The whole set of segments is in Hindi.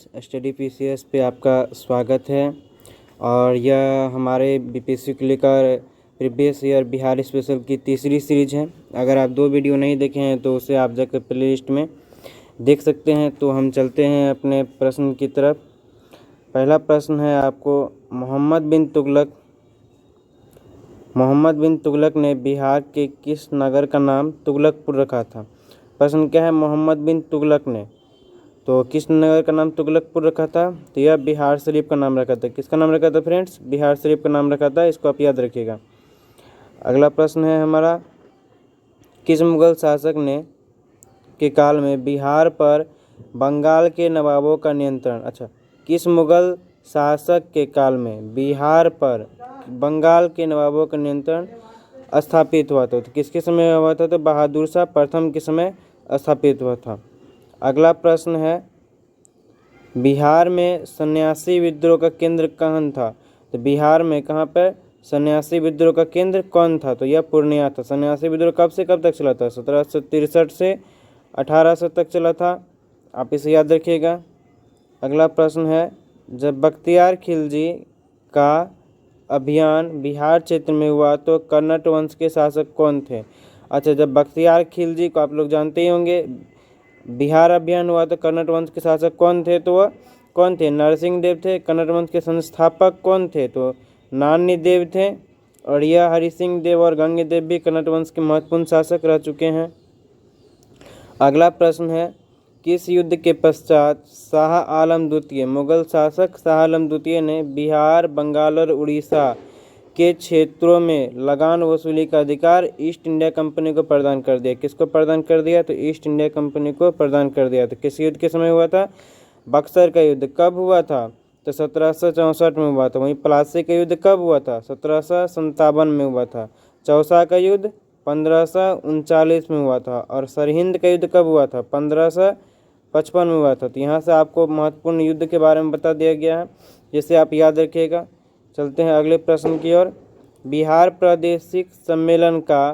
स्टडी पीसीएस पे आपका स्वागत है। और यह हमारे बीपीएससी को लेकर प्रीवियस ईयर बिहार स्पेशल की तीसरी सीरीज है। अगर आप 2 वीडियो नहीं देखे हैं तो उसे आप जाकर प्लेलिस्ट में देख सकते हैं। तो हम चलते हैं अपने प्रश्न की तरफ। पहला प्रश्न है आपको, मोहम्मद बिन तुगलक ने बिहार के किस नगर का नाम तुगलकपुर रखा था। प्रश्न क्या है, मोहम्मद बिन तुगलक ने तो किस नगर का नाम तुगलकपुर रखा था। तो यह बिहार शरीफ का नाम रखा था। किसका नाम रखा था फ्रेंड्स? बिहार शरीफ का नाम रखा था। इसको आप याद रखिएगा। अगला प्रश्न है हमारा, किस मुगल शासक ने के काल में बिहार पर बंगाल के नवाबों का नियंत्रण किस मुगल शासक के काल में बिहार पर बंगाल के नवाबों का नियंत्रण स्थापित हुआ था। तो किसके समय हुआ था? तो बहादुर शाह प्रथम के समय स्थापित हुआ था। अगला प्रश्न है, बिहार में सन्यासी विद्रोह का केंद्र कहाँ था। तो बिहार में कहाँ पर सन्यासी विद्रोह का केंद्र कौन था? तो यह पूर्णिया था। सन्यासी विद्रोह कब से कब तक चला था? 1763 से 1800 तक चला था। आप इसे याद रखिएगा। अगला प्रश्न है, जब बख्तियार खिलजी का अभियान बिहार क्षेत्र में हुआ तो कन्नट वंश के शासक कौन थे? जब बख्तियार खिलजी को आप लोग जानते ही होंगे, बिहार अभियान हुआ तो कन्नट वंश के शासक कौन थे? तो वह कौन थे? नरसिंह देव थे। कन्नट वंश के संस्थापक कौन थे? तो नानी देव थे। और यह हरि सिंह देव और गंगे देव भी कन्नट वंश के महत्वपूर्ण शासक रह चुके हैं। अगला प्रश्न है, किस युद्ध के पश्चात शाह आलम द्वितीय मुगल शासक शाह आलम द्वितीय ने बिहार, बंगाल और उड़ीसा के क्षेत्रों में लगान वसूली का अधिकार ईस्ट इंडिया कंपनी को प्रदान कर दिया? किसको प्रदान कर दिया? तो ईस्ट इंडिया कंपनी को प्रदान कर दिया। तो किस युद्ध के समय हुआ था? बक्सर का युद्ध। कब हुआ था? तो 1764 में हुआ था। वहीं प्लासी का युद्ध कब हुआ था? 1757 में हुआ था। चौसा का युद्ध 1539 में हुआ था। और सरहिंद का युद्ध कब हुआ था? 1555 में हुआ था। तो यहाँ से आपको महत्वपूर्ण युद्ध के बारे में बता दिया गया है, जिसे आप याद रखिएगा। चलते हैं अगले प्रश्न की ओर। बिहार प्रादेशिक सम्मेलन का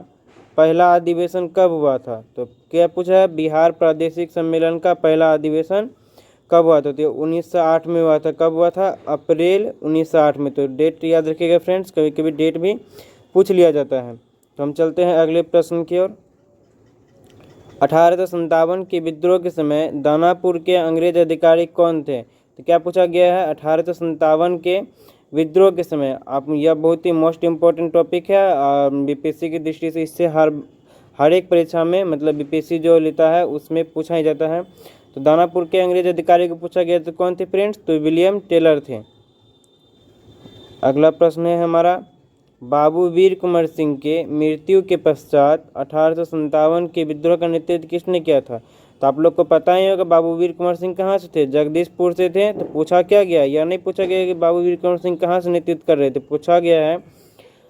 पहला अधिवेशन कब हुआ था? तो क्या पूछा है? बिहार प्रादेशिक सम्मेलन का पहला अधिवेशन कब हुआ था? तो 1908 में हुआ था। कब हुआ था? अप्रैल 1908 में। तो डेट याद रखिएगा फ्रेंड्स, कभी कभी डेट भी पूछ लिया जाता है। तो हम चलते हैं अगले प्रश्न की ओर। 1857 के विद्रोह के समय दानापुर के अंग्रेज अधिकारी कौन थे? तो क्या पूछा गया है? 1857 के विद्रोह के समय, आप यह बहुत ही मोस्ट इम्पोर्टेंट टॉपिक है बीपीएससी की दृष्टि से। इससे हर एक परीक्षा में, मतलब बीपीएससी जो लेता है उसमें पूछा ही जाता है। तो दानापुर के अंग्रेज अधिकारी को पूछा गया तो कौन थे फ्रेंड्स? तो विलियम टेलर थे। अगला प्रश्न है हमारा, बाबू वीर कुंवर सिंह के मृत्यु के पश्चात 1857 के विद्रोह का नेतृत्व किसने किया था? तो आप लोग को पता ही होगा बाबू वीर कुंवर सिंह कहाँ से थे? जगदीशपुर से थे। तो पूछा क्या गया? यह नहीं पूछा गया कि बाबू वीर कुंवर सिंह कहाँ से नेतृत्व कर रहे थे। पूछा गया है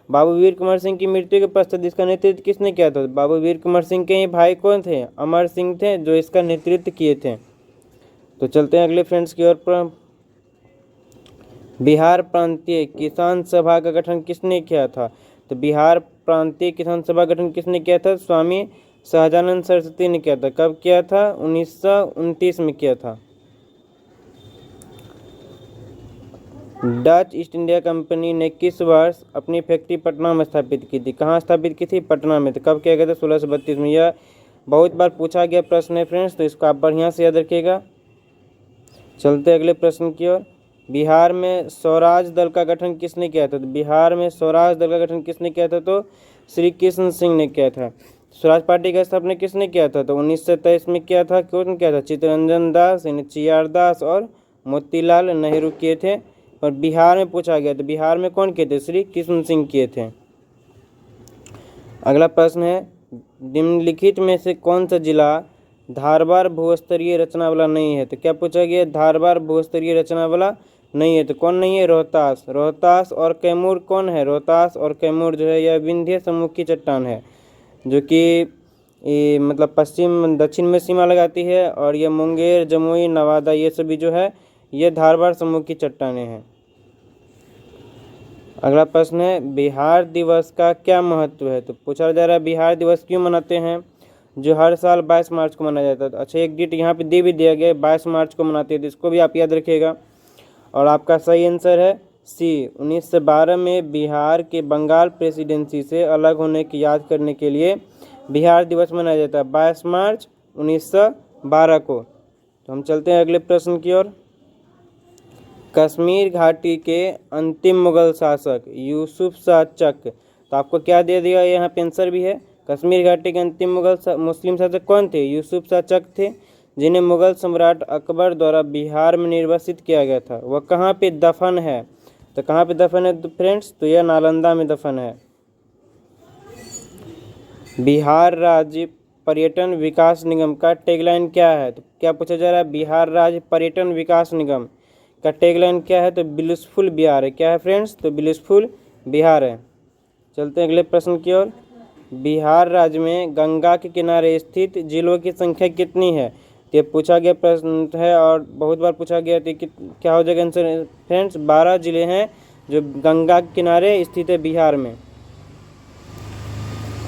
बाबू वीर कुंवर सिंह की मृत्यु के पश्चात इसका नेतृत्व किसने किया था? बाबू वीर कुंवर सिंह के ही भाई कौन थे? अमर सिंह थे, जो इसका नेतृत्व किए थे। तो चलते हैं अगले फ्रेंड्स की ओर। बिहार प्रांतीय किसान सभा का गठन किसने किया था? तो बिहार प्रांतीय किसान सभा गठन किसने किया था? स्वामी सहजानंद सरस्वती ने किया था। कब किया था? 1929 में किया था। डच ईस्ट इंडिया कंपनी ने किस वर्ष अपनी फैक्ट्री पटना में स्थापित की थी? कहाँ स्थापित की थी? पटना में। तो कब किया गया था? 1632 में। यह बहुत बार पूछा गया प्रश्न है फ्रेंड्स, तो इसको आप बढ़िया से याद रखिएगा। चलते अगले प्रश्न की ओर। बिहार में स्वराज दल का गठन किसने किया था? तो बिहार में स्वराज दल का गठन किसने किया था? तो श्री कृष्ण सिंह ने किया था। स्वराज पार्टी का स्थापना किसने किया था? तो 1923 में किया था। कौन किया था? चित्तरंजन दास, यानी चियार दास और मोतीलाल नेहरू किए थे। और बिहार में पूछा गया तो बिहार में कौन किए थे? श्री कृष्ण सिंह किए थे। अगला प्रश्न है, निम्नलिखित में से कौन सा जिला धारवाड़ भूस्तरीय रचना वाला नहीं है? तो क्या पूछा गया? धारवाड़ भूस्तरीय रचना वाला नहीं है। तो कौन नहीं है? रोहतास। रोहतास और कैमूर कौन है? रोहतास और कैमूर जो है यह विंध्य समूह की चट्टान है, जो कि मतलब पश्चिम दक्षिण में सीमा लगाती है। और ये मुंगेर, जमुई, नवादा ये सभी जो है ये धारवाड़ समूह की चट्टानें हैं। अगला प्रश्न है, बिहार दिवस का क्या महत्व है? तो पूछा जा रहा है बिहार दिवस क्यों मनाते हैं? जो हर साल 22 मार्च को मनाया जाता है। अच्छा, एक डेट यहाँ पे दे भी दिया गया है, 22 मार्च को मनाते हैं, तो इसको भी आप याद रखिएगा। और आपका सही आंसर है सी, 1912 में बिहार के बंगाल प्रेसिडेंसी से अलग होने की याद करने के लिए बिहार दिवस मनाया जाता है 22 मार्च 1912 को। तो हम चलते हैं अगले प्रश्न की ओर। कश्मीर घाटी के अंतिम मुगल शासक यूसुफ शाह चक, तो आपको क्या दे दिया, यहाँ पे आंसर भी है। कश्मीर घाटी के अंतिम मुस्लिम शासक कौन थे? यूसुफ शाह चक थे, जिन्हें मुगल सम्राट अकबर द्वारा बिहार में निर्वासित किया गया था। वह कहाँ पे दफन है? तो कहाँ पे दफन है तो फ्रेंड्स, तो यह नालंदा में दफन है। बिहार राज्य पर्यटन विकास निगम का टैगलाइन क्या है? तो क्या पूछा जा रहा है, बिहार राज्य पर्यटन विकास निगम का टैगलाइन क्या है? तो ब्लिसफुल बिहार है। क्या है फ्रेंड्स? तो ब्लिसफुल बिहार है। चलते हैं अगले प्रश्न की ओर। बिहार राज्य में गंगा के किनारे स्थित जिलों की संख्या कितनी है? ये पूछा गया प्रश्न है और बहुत बार पूछा गया था कि क्या हो जाएगा आंसर फ्रेंड्स? 12 जिले हैं जो गंगा के किनारे स्थित है बिहार में।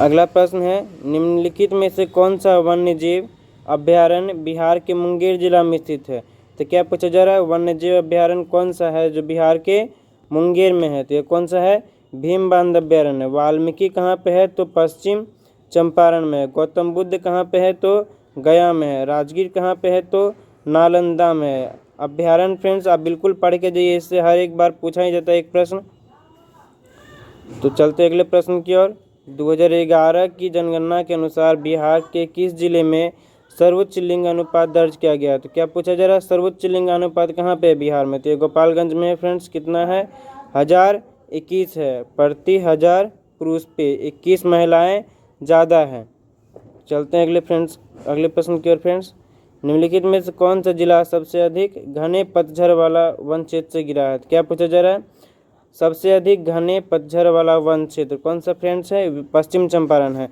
अगला प्रश्न है, निम्नलिखित में से कौन सा वन्य जीव अभ्यारण्य बिहार के मुंगेर जिला में स्थित है? तो क्या पूछा जा रहा है, वन्य जीव अभ्यारण्य कौन सा है जो बिहार के मुंगेर में है? तो ये कौन सा है? भीमबांध अभ्यारण्य। वाल्मीकि कहाँ पे है? तो पश्चिम चंपारण में है। गौतम बुद्ध कहाँ पे है? तो गया में है। राजगीर कहाँ पे है? तो नालंदा में है। अभ्यारण्य फ्रेंड्स आप बिल्कुल पढ़ के जाइए, इससे हर एक बार पूछा ही जाता है एक प्रश्न। तो चलते अगले प्रश्न की ओर। 2011 की जनगणना के अनुसार बिहार के किस जिले में सर्वोच्च लिंग अनुपात दर्ज किया गया? तो क्या पूछा जा रहा है, सर्वोच्च लिंग अनुपात कहाँ पे है बिहार में? तो ये गोपालगंज में है फ्रेंड्स। कितना है? 1021 है। प्रति 1000 पुरुष पे 21 महिलाएं ज़्यादा हैं। चलते हैं अगले प्रश्न की ओर फ्रेंड्स। निम्नलिखित में से कौन सा जिला सबसे अधिक घने पतझड़ वाला वन क्षेत्र से घिरा है? तो क्या पूछा जा रहा है, सबसे अधिक घने पतझड़ वाला वन क्षेत्र कौन सा फ्रेंड्स है? पश्चिम चंपारण है।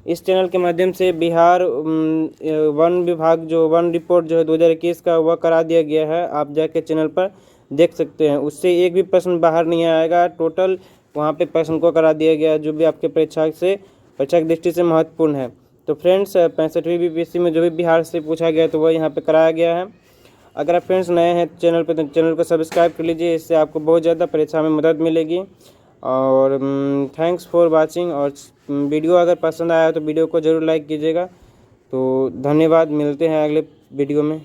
इस चैनल के माध्यम से बिहार वन विभाग जो वन रिपोर्ट जो है 2021 का वह करा दिया गया है, आप जाके चैनल पर देख सकते हैं। उससे एक भी प्रश्न बाहर नहीं आएगा, टोटल वहाँ पे प्रश्न को करा दिया गया है जो भी आपके परीक्षा की दृष्टि से महत्वपूर्ण है। तो फ्रेंड्स 65वीं बीपीएससी में जो भी बिहार से पूछा गया तो वह यहाँ पे कराया गया है। अगर आप फ्रेंड्स नए हैं चैनल पे तो चैनल को सब्सक्राइब कर लीजिए, इससे आपको बहुत ज़्यादा परीक्षा में मदद मिलेगी। और थैंक्स फॉर वाचिंग। और वीडियो अगर पसंद आया तो वीडियो को ज़रूर लाइक कीजिएगा। तो धन्यवाद, मिलते हैं अगले वीडियो में।